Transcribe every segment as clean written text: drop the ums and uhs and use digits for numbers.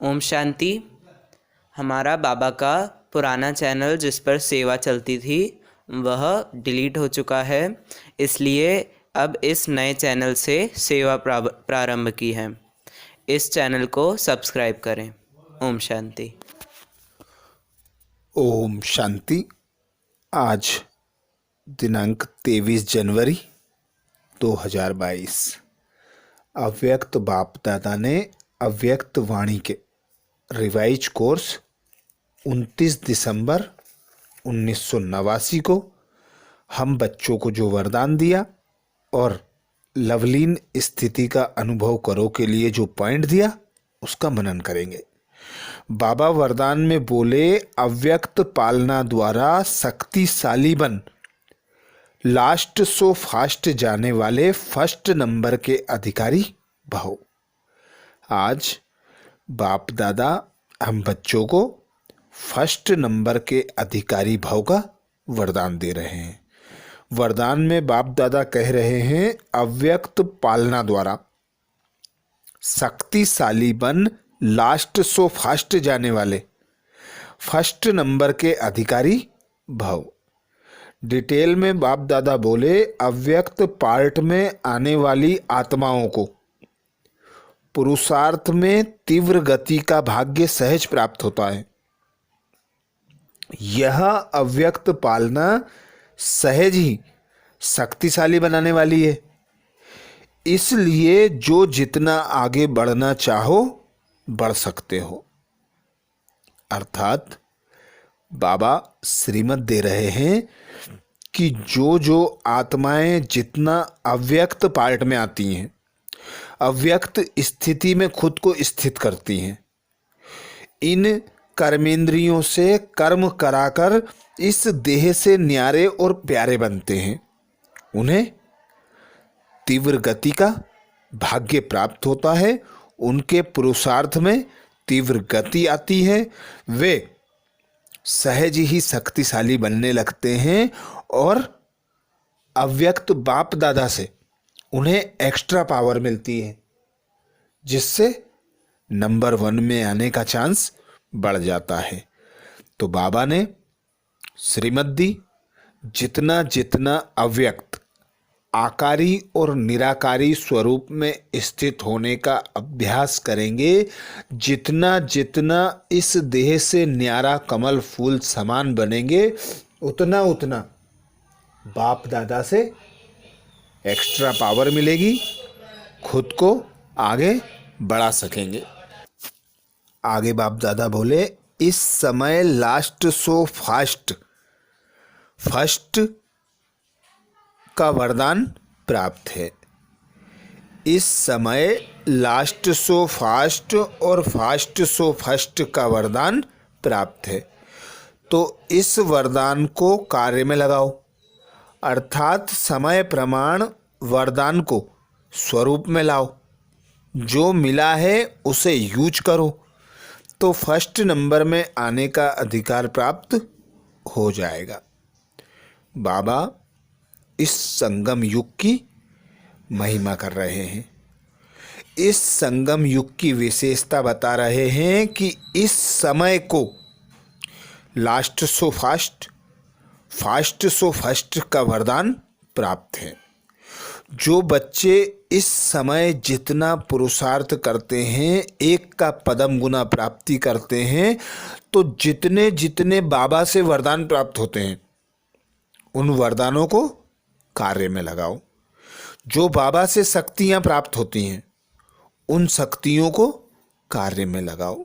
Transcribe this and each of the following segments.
ओम शांति। हमारा बाबा का पुराना चैनल जिस पर सेवा चलती थी वह डिलीट हो चुका है, इसलिए अब इस नए चैनल से सेवा प्रारंभ की है। इस चैनल को सब्सक्राइब करें। ओम शांति। ओम शांति। आज दिनांक 23 जनवरी 2022। अव्यक्त बाप दादा ने अव्यक्त वाणी के रिवाइज कोर्स 29 दिसंबर 1989 को हम बच्चों को जो वरदान दिया और लवलीन स्थिति का अनुभव करो के लिए जो पॉइंट दिया उसका मनन करेंगे। बाबा वरदान में बोले, अव्यक्त पालना द्वारा शक्तिशाली बन लास्ट सो फास्ट जाने वाले फर्स्ट नंबर के अधिकारी भव। आज बाप दादा हम बच्चों को फर्स्ट नंबर के अधिकारी भव का वरदान दे रहे हैं। वरदान में बाप दादा कह रहे हैं, अव्यक्त पालना द्वारा शक्तिशाली बन लास्ट सो फास्ट जाने वाले फर्स्ट नंबर के अधिकारी भव। डिटेल में बाप दादा बोले, अव्यक्त पार्ट में आने वाली आत्माओं को पुरुषार्थ में तीव्र गति का भाग्य सहज प्राप्त होता है। यह अव्यक्त पालना सहज ही शक्तिशाली बनाने वाली है। इसलिए जो जितना आगे बढ़ना चाहो बढ़ सकते हो। अर्थात बाबा श्रीमत दे रहे हैं कि जो जो आत्माएं जितना अव्यक्त पार्ट में आती हैं, अव्यक्त स्थिति में खुद को स्थित करती हैं, इन कर्मेंद्रियों से कर्म कराकर इस देह से न्यारे और प्यारे बनते हैं, उन्हें तीव्र गति का भाग्य प्राप्त होता है। उनके पुरुषार्थ में तीव्र गति आती है, वे सहज ही शक्तिशाली बनने लगते हैं और अव्यक्त बाप दादा से उन्हें एक्स्ट्रा पावर मिलती है, जिससे नंबर 1 में आने का चांस बढ़ जाता है। तो बाबा ने श्रीमत दी, जितना जितना अव्यक्त आकारी और निराकारी स्वरूप में स्थित होने का अभ्यास करेंगे, जितना जितना इस देह से न्यारा कमल फूल समान बनेंगे, उतना उतना बाप दादा से एक्स्ट्रा पावर मिलेगी, खुद को आगे बढ़ा सकेंगे। आगे बाप दादा बोले, इस समय लास्ट सो फास्ट फर्स्ट का वरदान प्राप्त है। इस समय लास्ट सो फास्ट और फास्ट सो फर्स्ट का वरदान प्राप्त है। तो इस वरदान को कार्य में लगाओ, अर्थात समय प्रमाण वरदान को स्वरूप में लाओ। जो मिला है उसे यूज करो, तो फर्स्ट नंबर में आने का अधिकार प्राप्त हो जाएगा। बाबा इस संगम युग की महिमा कर रहे हैं। इस संगम युग की विशेषता बता रहे हैं कि इस समय को last so fast fast so first का वरदान प्राप्त है। जो बच्चे इस समय जितना पुरुषार्थ करते हैं, एक का पदम गुना प्राप्ति करते हैं, तो जितने जितने बाबा से वरदान प्राप्त होते हैं उन वरदानों को कार्य में लगाओ। जो बाबा से शक्तियां प्राप्त होती हैं उन शक्तियों को कार्य में लगाओ।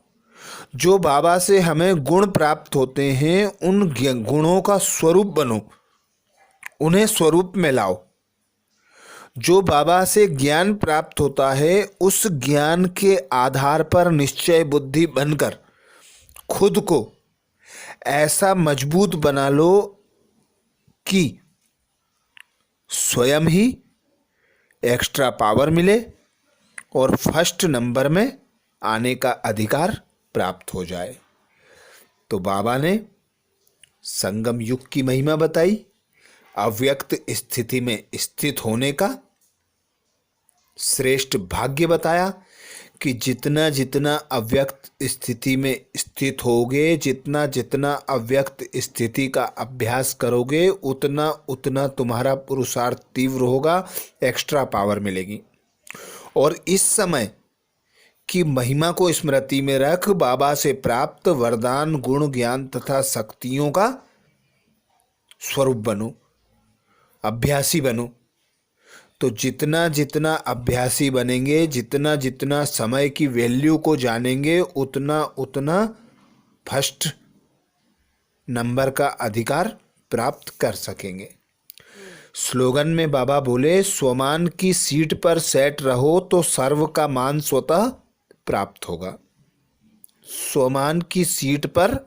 जो बाबा से हमें गुण प्राप्त होते हैं उन गुणों का स्वरूप बनो, उन्हें स्वरूप में लाओ। जो बाबा से ज्ञान प्राप्त होता है उस ज्ञान के आधार पर निश्चय बुद्धि बनकर खुद को ऐसा मजबूत बना लो कि स्वयं ही एक्स्ट्रा पावर मिले और फर्स्ट नंबर में आने का अधिकार प्राप्त हो जाए। तो बाबा ने संगम युग की महिमा बताई, अव्यक्त स्थिति में स्थित होने का श्रेष्ठ भाग्य बताया कि जितना जितना अव्यक्त स्थिति में स्थित होगे, जितना जितना अव्यक्त स्थिति का अभ्यास करोगे, उतना उतना तुम्हारा पुरुषार्थ तीव्र होगा, एक्स्ट्रा पावर मिलेगी। और इस समय की महिमा को स्मृति में रख बाबा से प्राप्त वरदान, गुण, ज्ञान तथा शक्तियों का स्वरूप बनो, अभ्यासी बनो। तो जितना जितना अभ्यासी बनेंगे, जितना जितना समय की वैल्यू को जानेंगे, उतना उतना फर्स्ट नंबर का अधिकार प्राप्त कर सकेंगे। स्लोगन में बाबा बोले, स्वमान की सीट पर सेट रहो तो सर्व का मान स्वतः प्राप्त होगा। स्वमान की सीट पर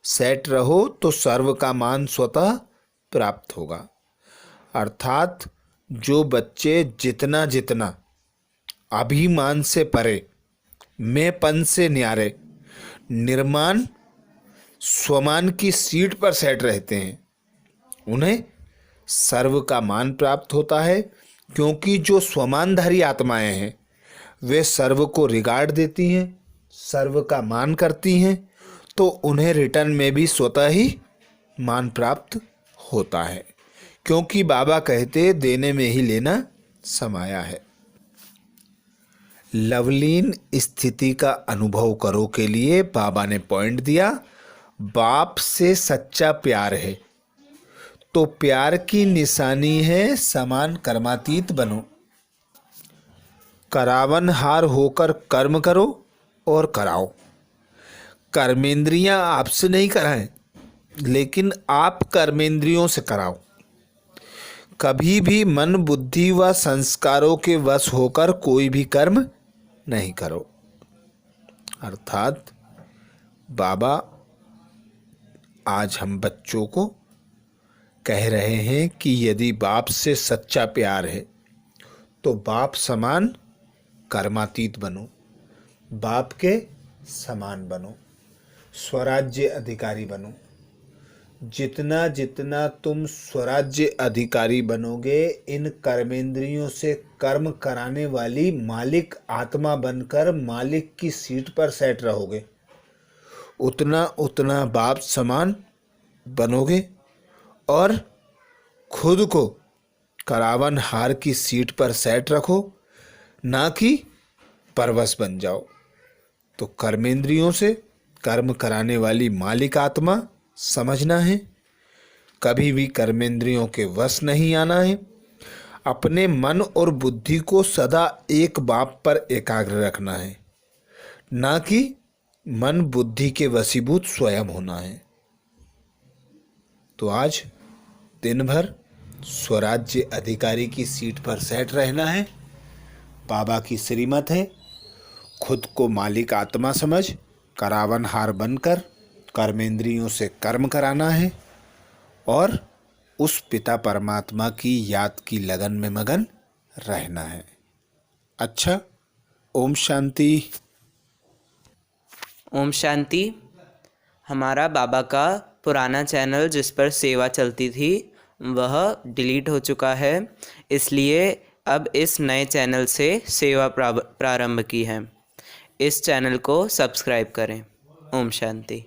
सेट रहो तो सर्व का मान स्वतः प्राप्त होगा। अर्थात जो बच्चे जितना जितना अभिमान से परे, मैंपन से न्यारे, निर्माण स्वमान की सीट पर सेट रहते हैं, उन्हें सर्व का मान प्राप्त होता है। क्योंकि जो स्वमानधारी आत्माएं हैं वे सर्व को रिगार्ड देती हैं, सर्व का मान करती हैं, तो उन्हें रिटर्न में भी स्वतः ही मान प्राप्त होता है। क्योंकि बाबा कहते देने में ही लेना समाया है। लवलीन स्थिति का अनुभव करो के लिए बाबा ने पॉइंट दिया, बाप से सच्चा प्यार है तो प्यार की निशानी है समान कर्मातीत बनो। करावनहार होकर कर्म करो और कराओ। कर्मेंद्रियां आपसे नहीं कराएं, लेकिन आप कर्मेंद्रियों से कराओ। कभी भी मन, बुद्धि व संस्कारों के वश होकर कोई भी कर्म नहीं करो। अर्थात बाबा आज हम बच्चों को कह रहे हैं कि यदि बाप से सच्चा प्यार है तो बाप समान कर्मातीत बनो, बाप के समान बनो, स्वराज्य अधिकारी बनो। जितना जितना तुम स्वराज्य अधिकारी बनोगे, इन कर्मेंद्रियों से कर्म कराने वाली मालिक आत्मा बनकर मालिक की सीट पर सेट रहोगे, उतना उतना बाप समान बनोगे और खुद को करावन हार की सीट पर सेट रखो, ना कि परवश बन जाओ। तो कर्मेंद्रियों से कर्म कराने वाली मालिक आत्मा समझना है, कभी भी कर्मेंद्रियों के वश नहीं आना है। अपने मन और बुद्धि को सदा एक बाप पर एकाग्र रखना है, ना कि मन बुद्धि के वशीभूत स्वयं होना है। तो आज दिन भर स्वराज्य अधिकारी की सीट पर सेट रहना है। बाबा की श्रीमत है, खुद को मालिक आत्मा समझ करावनहार बनकर कर्मेंद्रियों से कर्म कराना है और उस पिता परमात्मा की याद की लगन में मगन रहना है। अच्छा, ओम शांति। ओम शांति। हमारा बाबा का पुराना चैनल जिस पर सेवा चलती थी वह डिलीट हो चुका है, इसलिए अब इस नए चैनल से सेवा प्रारंभ की है। इस चैनल को सब्सक्राइब करें। ओम शांति।